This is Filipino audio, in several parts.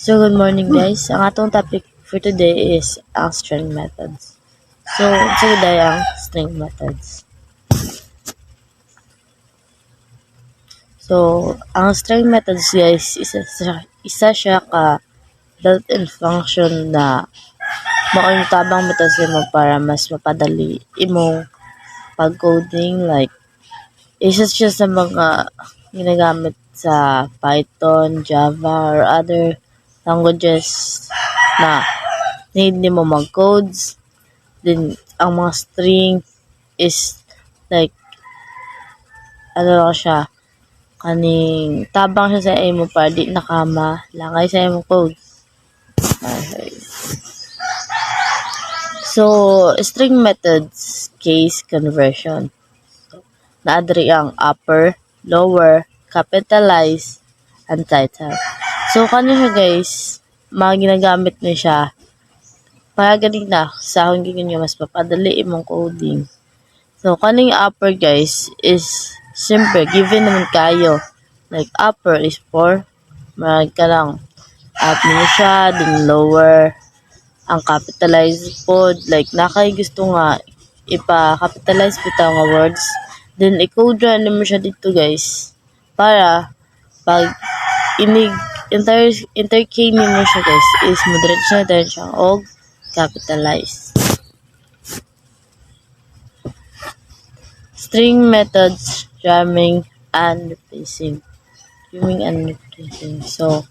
So, good morning guys. Ang atong topic for today is ang string methods. So, today ang string methods. So, ang string methods guys, isa siya ka built-in function na mauntabang mo mo para mas mapadali imong pag-coding. Like, isa siya sa mga ginagamit sa Python, Java, or other languages na need mo mag-codes. Then, ang mga string is like, ano lang siya, kaning tabang siya sa imo para di nakama langay sa imo code. Okay. So, string methods, case conversion. Naadri ang upper, lower, capitalize, and title. So, kanina guys, mga ginagamit niyo siya para ganina sa akong giginyo mas papadali imong coding. So, kaning upper guys is simple, given naman kayo. Like, upper is 4. Marag ka lang. Up mo siya, then lower. Ang capitalize po, like, nakay gusto nga ipa-capitalize bitaw nga words. Then, i-code mo siya dito guys. Para, pag interkey mo siya guys, is moderate siya dahil siya og capitalize. String methods, jamming and replacing. So,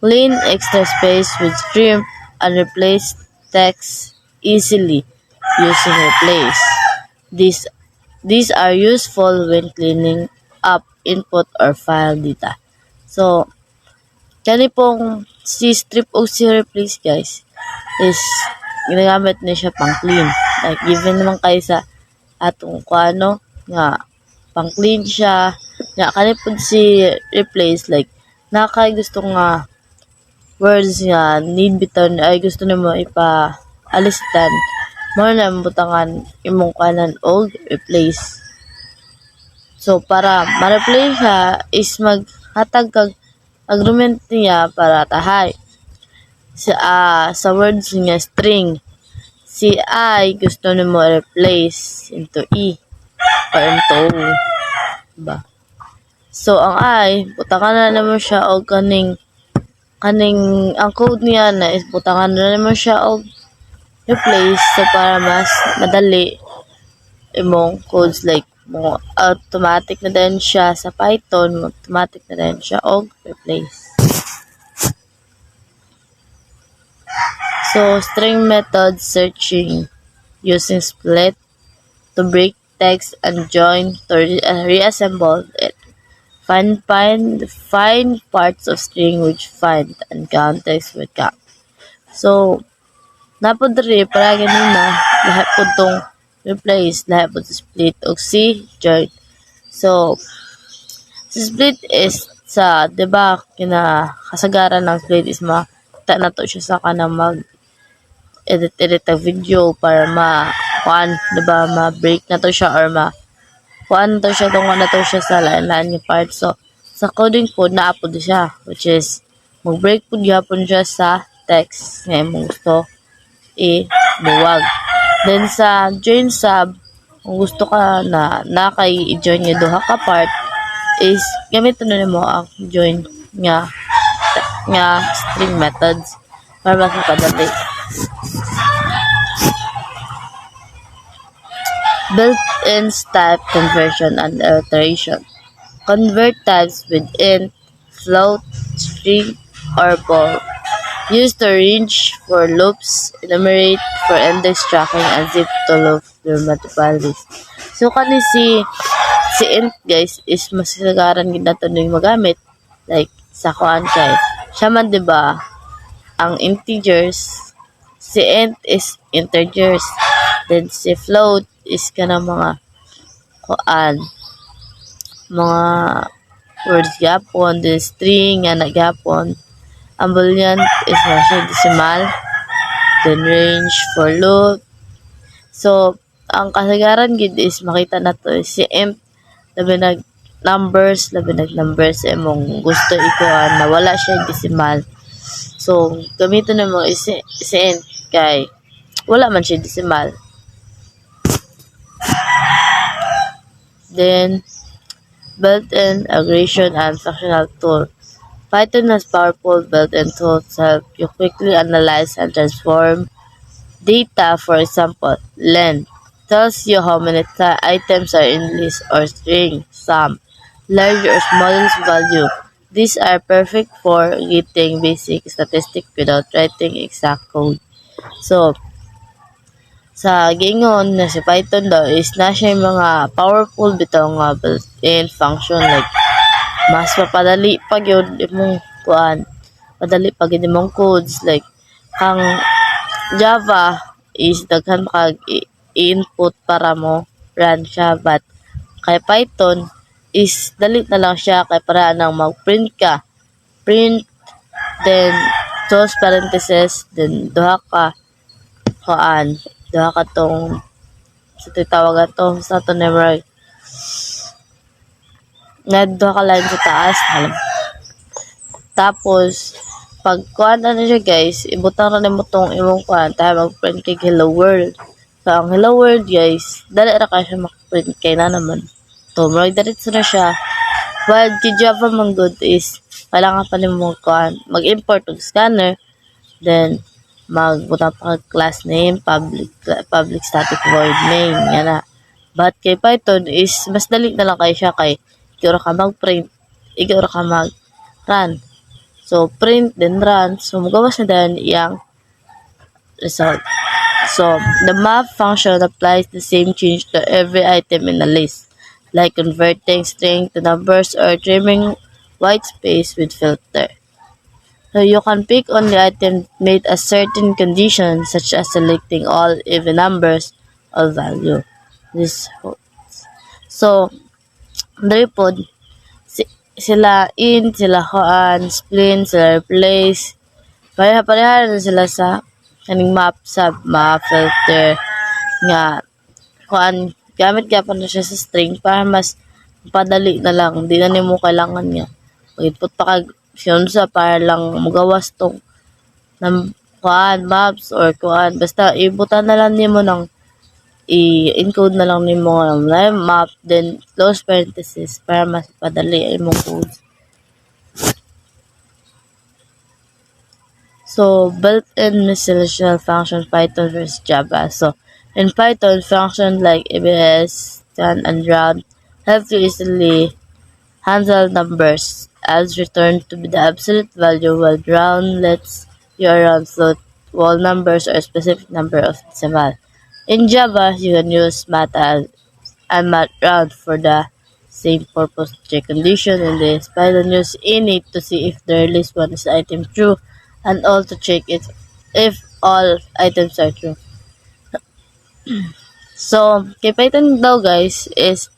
clean extra space with trim and replace text easily using replace. These are useful when cleaning up input or file data. So, kani pong si strip o si replace guys is ginagamit niya siya pang clean. Like, given naman kayo sa atong kuano nga pang clean siya nga kanipod si replace, like nakay gusto nga words nga need bitaw ay gusto nimo ipa alistan mo na butangan imong kanan og replace. So para ma-replace siya is maghatag kag agreement niya para tahay sa words nga string. Si I gusto nimo replace into E or into O. Diba? So, ang I, butangan na naman siya og kaning ang code niya na is butangan na naman siya og replace. So, para mas madali imong codes, like mo automatic na din siya sa Python, automatic na din siya og replace. So, string method searching using split to break text and join to reassemble it. Find parts of string which find and count text with count. So, napod rin para ganina lahat po tong replace, lahat po split o si join. So, si split is sa, diba, kasagaran ng split is makita na to siya sa kanang edit ang video para diba, ma-break na to siya or to siya na to siya sa lain-lain yung part. So, sa coding po, na-upload siya, which is, mag-break po gyapon siya sa text nga imong gusto i-buwag. Then, sa join sub, kung gusto ka na nakay i-join yung duha ka part, is, gamitin na mo ang join nga string methods para mas mapadali. Built-in type conversion and alteration. Convert types with int, float, string, or ball. Use the range for loops, enumerate for index tracking, and zip to loop for multiple lists. So, kani si int guys is masagaran gid nato ning magamit, like sa kuan kay siya man diba ang integers, si int is integers, then si float is kanang mga words gyapon, then string nga nagyapon, ang boolean is siya decimal, then range for loop. So ang kasagaran gid is makita nato si int labi nag numbers imong gusto ikuan na wala siya decimal. So, gamiton na mo isi-end kay wala man siya decimal. Then, built-in aggregation and functional tool. Python has powerful built-in tools to help you quickly analyze and transform data. For example, len tells you how many items are in list or string. Sum, large or smallest value. These are perfect for getting basic statistics without writing exact code. So, sa giingon na si Python daw is na siya yung mga powerful bitaw nga built-in function like mas mapadali pag yun imong kuan padali pag imong codes like ang Java is daghan kag input para mo run siya but kay Python is dali na lang siya kay para nang mag-print ka print then close parenthesis then duha ka tong sa tawag ato sa ato never na duha ka line sa taas tapos pag kuan na siya guys ibutang na nimo tong imong kuan tayo mag-print kay hello world. So ang hello world guys dali ra ka siya mag-print kay na naman to murag diretso na siya but kay Java man good is kailangan pa nimo kuan mag-import og scanner then magbutang pa kag class name public static void main yana. But kay Python is mas dali na lang kay siya kay ikaw ra ka mag-print ikaw ra ka mag-run. So print then run so magawas na dan iyang result. So the map function applies the same change to every item in the list like converting string to numbers or trimming white space with filter. So you can pick only items made a certain condition such as selecting all even numbers or value. This so dali pod sila in, sila kuan, split, sila replace. Pareha na sila sa kaning map sa map filter nga kuan gamit gyapon na siya sa string para mas padali na lang di na nimo kailangan nga mag-input pa kag sa para lang magawas tong ng kuan maps or kuan basta ibutan na lang nimo ng i-encode na lang nimo na map then close parenthesis para mas padali imong code. So built-in miscellaneous function Python versus Java. So in Python function like ABS, scan and round help you easily handle numbers as returned to be the absolute value while round lets you around float whole numbers or a specific number of decimal. In Java, you can use math and math round for the same purpose to check condition in this. Python use init to see if the release one is item true and all to check it if all items are true. So, kay Python daw guys is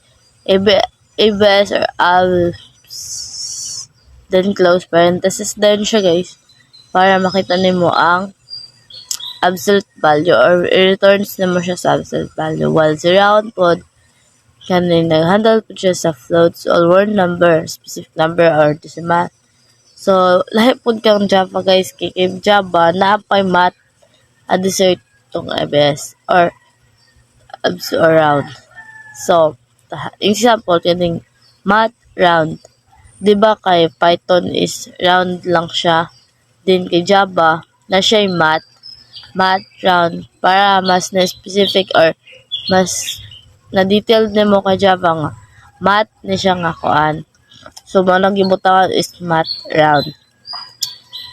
ABS or ALPS then close parenthesis then siya guys para makita nimo ang absolute value or returns na mo siya sa absolute value while si round pod kanin nag-handle po siya sa floats or word number, specific number or decimal. So, lahi po kang Java guys, kay Java naapay math at dessert tong ABS or round. So, example, kaning math round. Diba kay Python is round lang siya. Din kay Java, na siya yung math round para mas na specific or mas na detailed nimo kay Java nga math ni siya nga kuan so manang gibutawan is math round.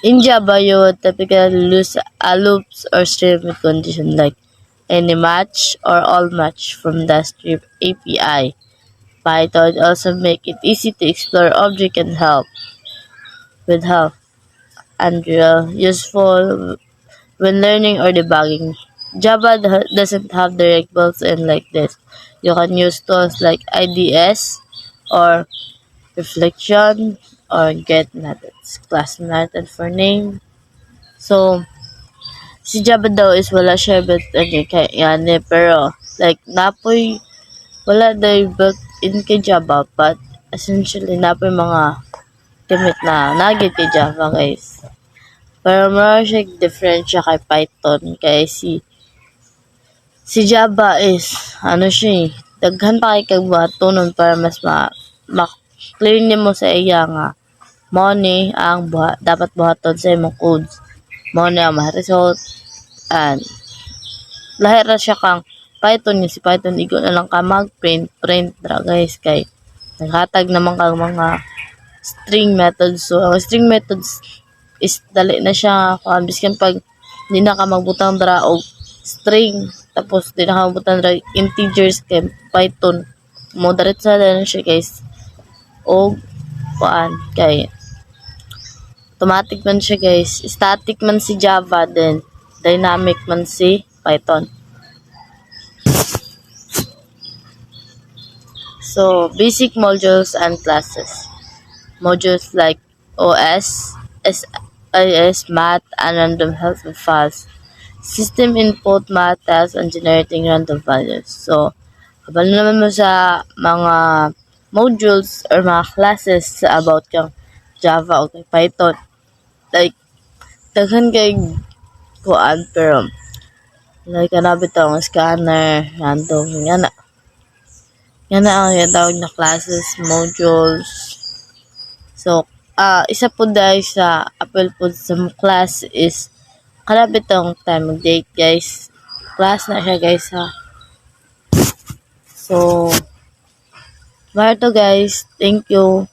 In Java you would typically use a loops or string with condition like any match or all match from the strip API. Python also make it easy to explore object and help and useful when learning or debugging. Java doesn't have direct built-in like this. You can use tools like IDS or reflection or get methods, class method for name. So, si Java daw is wala siya built-in kay yani pero like napoy wala daw built-in kay Java but essentially napoy mga gamit na nagit kay Java guys. Pero meron siya different siya kay Python. Kaya si Java is, ano siya eh, daghan pa kay kag batunon para mas clear nimo sa iya nga mao ni ang dapat buhaton sa imong codes. Mao ni ang ma-result and lahi ra siya kang Python si Python igo na lang ka mag-print ra guys kay naghatag naman kang mga string methods. So ang string methods is dali na siya kung biskan pag di na ka magbutang dra og string tapos di na ka magbutang dra integers kay Python mo diretsa na siya guys og kuan kay automatic man siya guys, static man si Java then dynamic man si Python. So basic modules and classes. Modules like OS, SIS, math, and random helpful files. System input, math, tasks, and generating random values. So, kabalo naman mo sa mga modules or mga classes sa about kang Java o kay Python. Like, daghan kay kuan pero like kanabit ang scanner, random, yan na. Yan na ang tawag na classes, modules. So, isa po dahil sa Apple po sa class is kalabit ang time of date guys. Class na siya guys ha. So, to guys. Thank you.